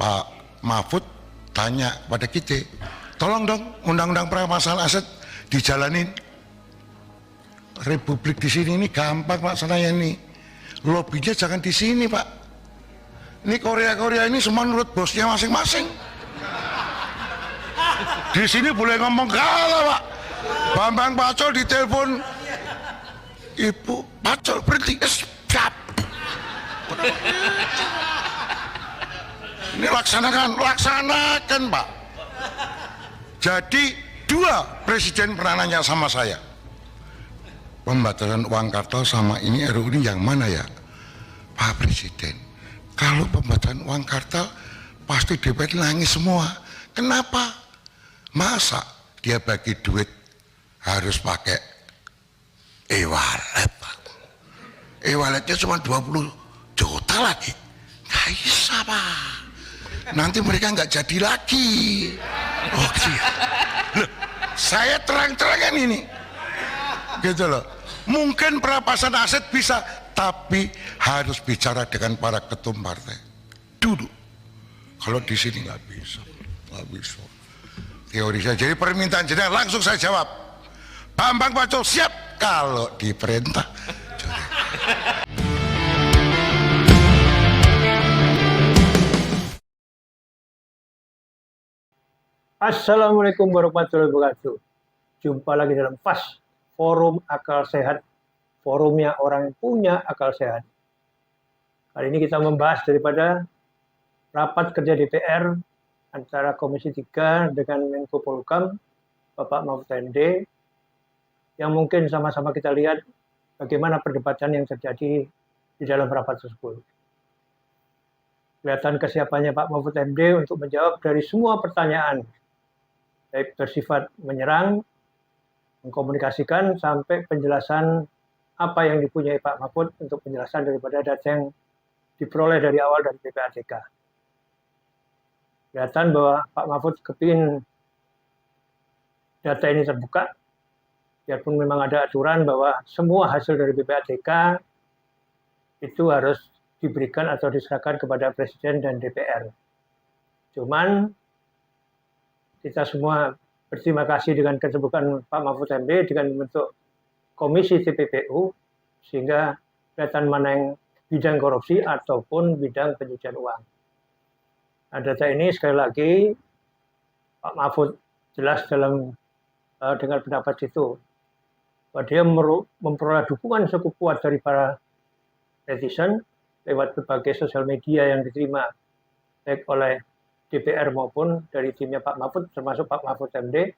Pak Mahfud tanya pada kita, tolong dong undang-undang perampasan aset dijalanin. Republik di sini ini gampang laksananya ini. Lobbynya jangan di sini Pak. Ini Korea ini semua nurut bosnya masing-masing. Di sini boleh ngomong kalah Pak. Bambang Pacul ditelepon, Ibu Pacul berhenti, siap. Ini laksanakan Pak. Jadi 2 presiden pernah nanya sama saya, pembatasan uang kartal sama ini RUU ini yang mana ya Pak Presiden? Kalau pembatasan uang kartal pasti DPR nangis semua. Kenapa? Masa dia bagi duit harus pakai e-wallet Pak? E-walletnya cuma 20 juta lagi, nggak bisa Pak. Nanti mereka nggak jadi lagi. Oh gitu. Loh, saya terang-terangan ini gitu loh. Mungkin perampasan aset bisa, tapi harus bicara dengan para ketum partai dulu. Kalau di sini nggak bisa. Teori saya. Jadi permintaan jenengan langsung saya jawab, Bambang Pacul siap kalau diperintah. Assalamualaikum warahmatullahi wabarakatuh. Jumpa lagi dalam FAS, Forum Akal Sehat, forumnya orang punya akal sehat. Kali ini kita membahas daripada rapat kerja DPR antara Komisi 3 dengan Menko Polhukam, Bapak Mahfud MD, yang mungkin sama-sama kita lihat bagaimana perdebatan yang terjadi di dalam rapat tersebut. Kelihatan kesiapannya Pak Mahfud MD untuk menjawab dari semua pertanyaan, baik bersifat menyerang, mengkomunikasikan, sampai penjelasan apa yang dipunyai Pak Mahfud untuk penjelasan daripada data yang diperoleh dari awal dari PPATK. Kelihatan bahwa Pak Mahfud kepingin data ini terbuka, biarpun memang ada aturan bahwa semua hasil dari PPATK itu harus diberikan atau diserahkan kepada Presiden dan DPR. Cuman kita semua berterima kasih dengan keterbukaan Pak Mahfud MD dengan membentuk Komisi TPPU, sehingga kelihatan mana yang bidang korupsi ataupun bidang pencucian uang. Nah, data ini sekali lagi Pak Mahfud jelas dalam dengan pendapat itu bahwa dia memperoleh dukungan cukup kuat dari para netizen lewat berbagai sosial media yang diterima baik oleh DPR maupun dari timnya Pak Mahfud, termasuk Pak Mahfud MD,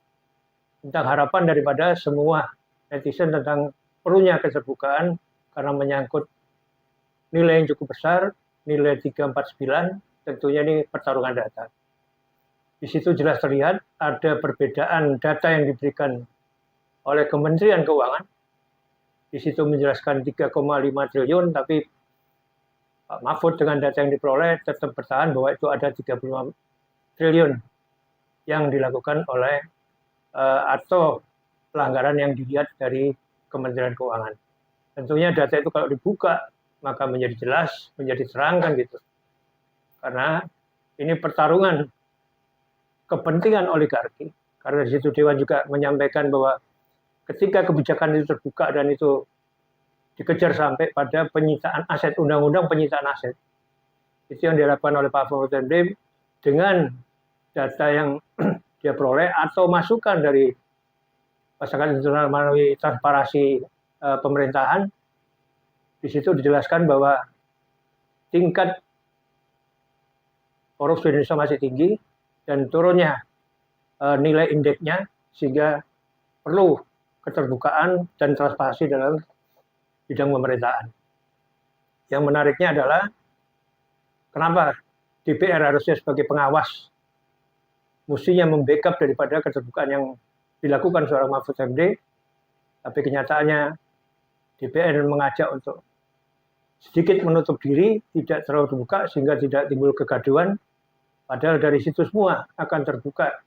tentang harapan daripada semua netizen tentang perlunya keterbukaan karena menyangkut nilai yang cukup besar, nilai 349, tentunya ini pertarungan data. Di situ jelas terlihat ada perbedaan data yang diberikan oleh Kementerian Keuangan. Di situ menjelaskan 3,5 triliun, tapi Pak Mahfud dengan data yang diperoleh tetap bertahan bahwa itu ada 35 triliun yang dilakukan oleh atau pelanggaran yang dilihat dari Kementerian Keuangan. Tentunya data itu kalau dibuka maka menjadi jelas, menjadi terang kan gitu. Karena ini pertarungan kepentingan oligarki. Karena di situ Dewan juga menyampaikan bahwa ketika kebijakan itu terbuka dan itu dikejar sampai pada penyitaan aset, undang-undang penyitaan aset, itu yang dilakukan oleh Pak Mahfud MD dengan data yang dia peroleh atau masukan dari pasangan internal melalui transparansi pemerintahan. Di situ dijelaskan bahwa tingkat korupsi di Indonesia masih tinggi dan turunnya nilai indeksnya, sehingga perlu keterbukaan dan transparansi dalam bidang pemerintahan. Yang menariknya adalah kenapa DPR harusnya sebagai pengawas mestinya membackup daripada keterbukaan yang dilakukan seorang Mahfud MD, tapi kenyataannya DPR mengajak untuk sedikit menutup diri, tidak terlalu terbuka sehingga tidak timbul kegaduhan, padahal dari situ semua akan terbuka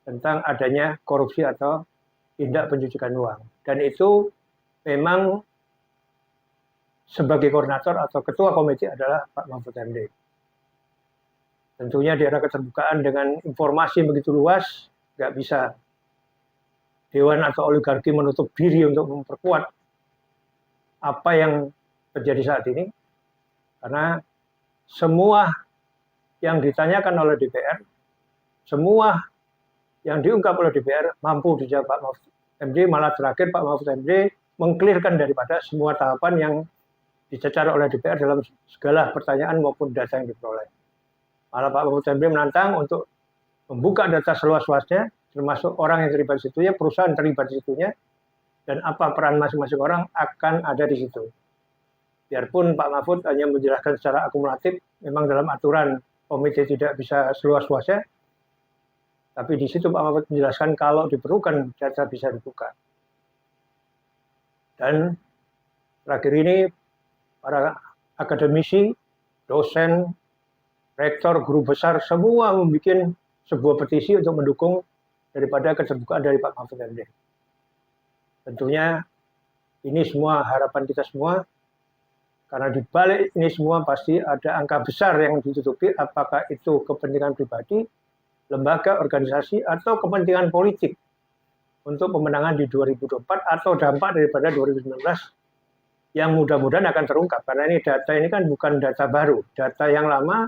tentang adanya korupsi atau tindak pencucian uang. Dan itu memang sebagai koordinator atau ketua komite adalah Pak Mahfud MD. Tentunya di era keterbukaan dengan informasi begitu luas, nggak bisa dewan atau oligarki menutup diri untuk memperkuat apa yang terjadi saat ini. Karena semua yang ditanyakan oleh DPR, semua yang diungkap oleh DPR mampu dijawab Pak Mahfud MD, malah terakhir Pak Mahfud MD mengklirkan daripada semua tahapan yang dicecar oleh DPR dalam segala pertanyaan maupun data yang diperoleh. Malah Pak Mahfud MD menantang untuk membuka data seluas-luasnya, termasuk orang yang terlibat di situnya, perusahaan terlibat di situnya, dan apa peran masing-masing orang akan ada di situ. Biarpun Pak Mahfud hanya menjelaskan secara akumulatif, memang dalam aturan komite tidak bisa seluas-luasnya, tapi di situ Pak Mahfud menjelaskan kalau diperlukan data bisa dibuka. Dan terakhir ini para akademisi, dosen, rektor, guru besar semua membuat sebuah petisi untuk mendukung daripada keterbukaan dari Pak Mahfud MD. Tentunya ini semua harapan kita semua, karena di balik ini semua pasti ada angka besar yang ditutupi, apakah itu kepentingan pribadi, lembaga, organisasi, atau kepentingan politik untuk pemenangan di 2024 atau dampak daripada 2019 yang mudah-mudahan akan terungkap. Karena ini data ini kan bukan data baru, data yang lama,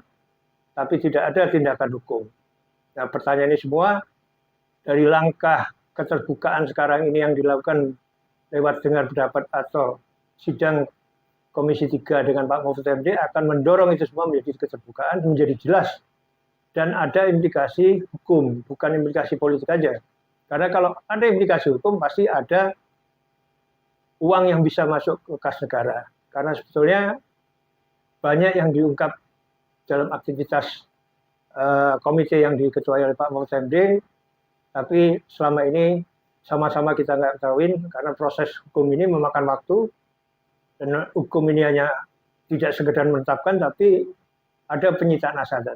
tapi tidak ada tindakan hukum. Nah, pertanyaan ini semua dari langkah keterbukaan sekarang ini yang dilakukan lewat dengar pendapat atau sidang Komisi 3 dengan Pak Mahfud MD akan mendorong itu semua menjadi keterbukaan, menjadi jelas, dan ada implikasi hukum, bukan implikasi politik aja. Karena kalau ada implikasi hukum, pasti ada uang yang bisa masuk ke kas negara. Karena sebetulnya banyak yang diungkap dalam aktivitas komite yang diketuai oleh Pak Mahfud MD, tapi selama ini sama-sama kita nggak ketahuin, karena proses hukum ini memakan waktu, dan hukum ini hanya tidak sekedar menetapkan, tapi ada penyitaan aset.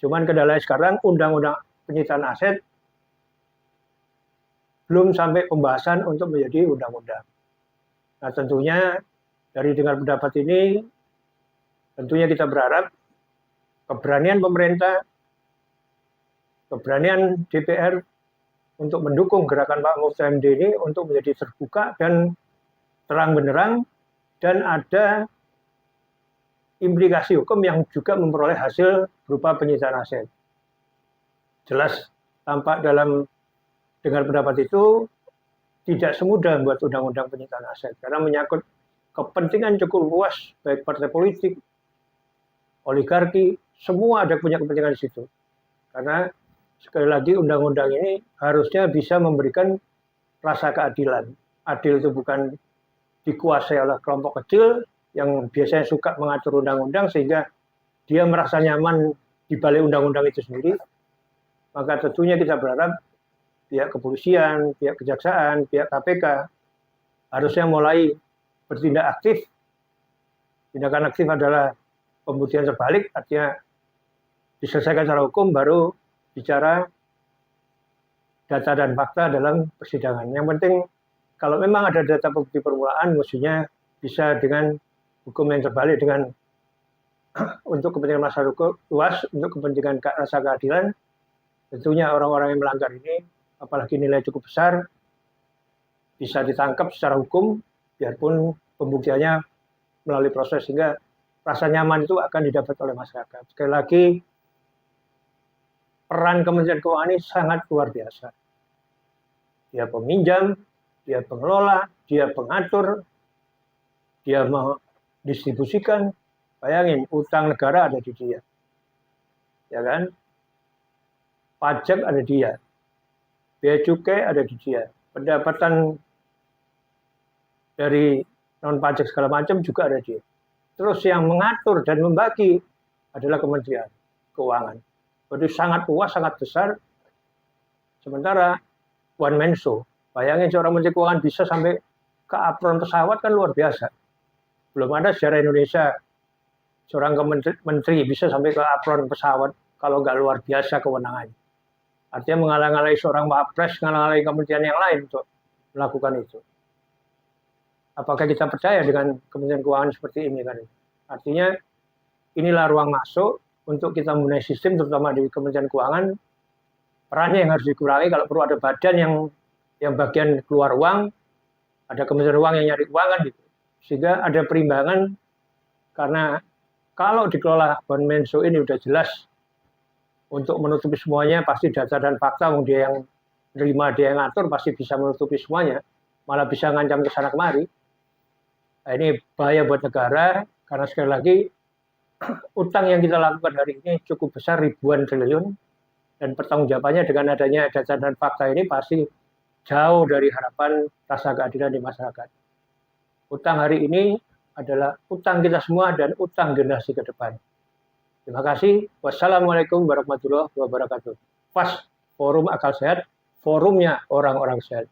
Cuman kendalanya sekarang undang-undang penyitaan aset belum sampai pembahasan untuk menjadi undang-undang. Nah, tentunya dari dengar pendapat ini, tentunya kita berharap keberanian pemerintah, keberanian DPR untuk mendukung gerakan Pak Mahfud MD ini untuk menjadi terbuka dan terang benderang, dan ada implikasi hukum yang juga memperoleh hasil berupa penyitaan aset. Jelas tampak dalam dengar pendapat itu tidak semudah membuat undang-undang penyitaan aset, karena menyangkut kepentingan cukup luas, baik partai politik, oligarki, semua ada punya kepentingan di situ. Karena sekali lagi undang-undang ini harusnya bisa memberikan rasa keadilan. Adil itu bukan dikuasai oleh kelompok kecil yang biasanya suka mengatur undang-undang sehingga dia merasa nyaman di balik undang-undang itu sendiri. Maka tentunya kita berharap pihak kepolisian, pihak kejaksaan, pihak KPK harusnya mulai bertindak aktif. Tindakan aktif adalah pembuktian terbalik, artinya diselesaikan secara hukum, baru bicara data dan fakta dalam persidangan. Yang penting kalau memang ada data bukti permulaan, mestinya bisa dengan hukum yang terbalik, dengan untuk kepentingan masyarakat luas, untuk kepentingan rasa keadilan. Tentunya orang-orang yang melanggar ini, apalagi nilai cukup besar, bisa ditangkap secara hukum, biarpun pembuktiannya melalui proses, sehingga rasa nyaman itu akan didapat oleh masyarakat. Sekali lagi, peran Kementerian Keuangan ini sangat luar biasa. Dia peminjam, dia pengelola, dia pengatur, dia mendistribusikan. Bayangin, utang negara ada di dia. Ya kan? Pajak ada dia. Bea cukai ada di dia. Pendapatan dari non-pajak segala macam juga ada dia. Terus yang mengatur dan membagi adalah Kementerian Keuangan. Jadi sangat luas, sangat besar. Sementara one man show. Bayangin seorang Menteri Keuangan bisa sampai ke apron pesawat, kan luar biasa. Belum ada sejarah Indonesia seorang menteri bisa sampai ke apron pesawat kalau nggak luar biasa kewenangannya. Artinya menghalang-halangi seorang wapres, menghalang-halangi kementerian yang lain untuk melakukan itu. Apakah kita percaya dengan Kementerian Keuangan seperti ini kan? Artinya inilah ruang masuk untuk kita membenahi sistem, terutama di Kementerian Keuangan, perannya yang harus dikurangi. Kalau perlu ada badan yang bagian keluar uang, ada Kementerian Uang yang nyari uang kan gitu. Sehingga ada perimbangan, karena kalau dikelola Bonmenso ini udah jelas untuk menutupi semuanya, pasti data dan fakta, dia yang menerima, dia yang ngatur, pasti bisa menutupi semuanya, malah bisa ngancam ke sana kemari. Nah, ini bahaya buat negara, karena sekali lagi utang yang kita lakukan hari ini cukup besar, ribuan triliun, dan pertanggungjawabannya dengan adanya data dan fakta ini pasti jauh dari harapan rasa keadilan di masyarakat. Utang hari ini adalah utang kita semua dan utang generasi ke depan. Terima kasih. Wassalamualaikum warahmatullahi wabarakatuh. Pas forum akal sehat, forumnya orang-orang sehat.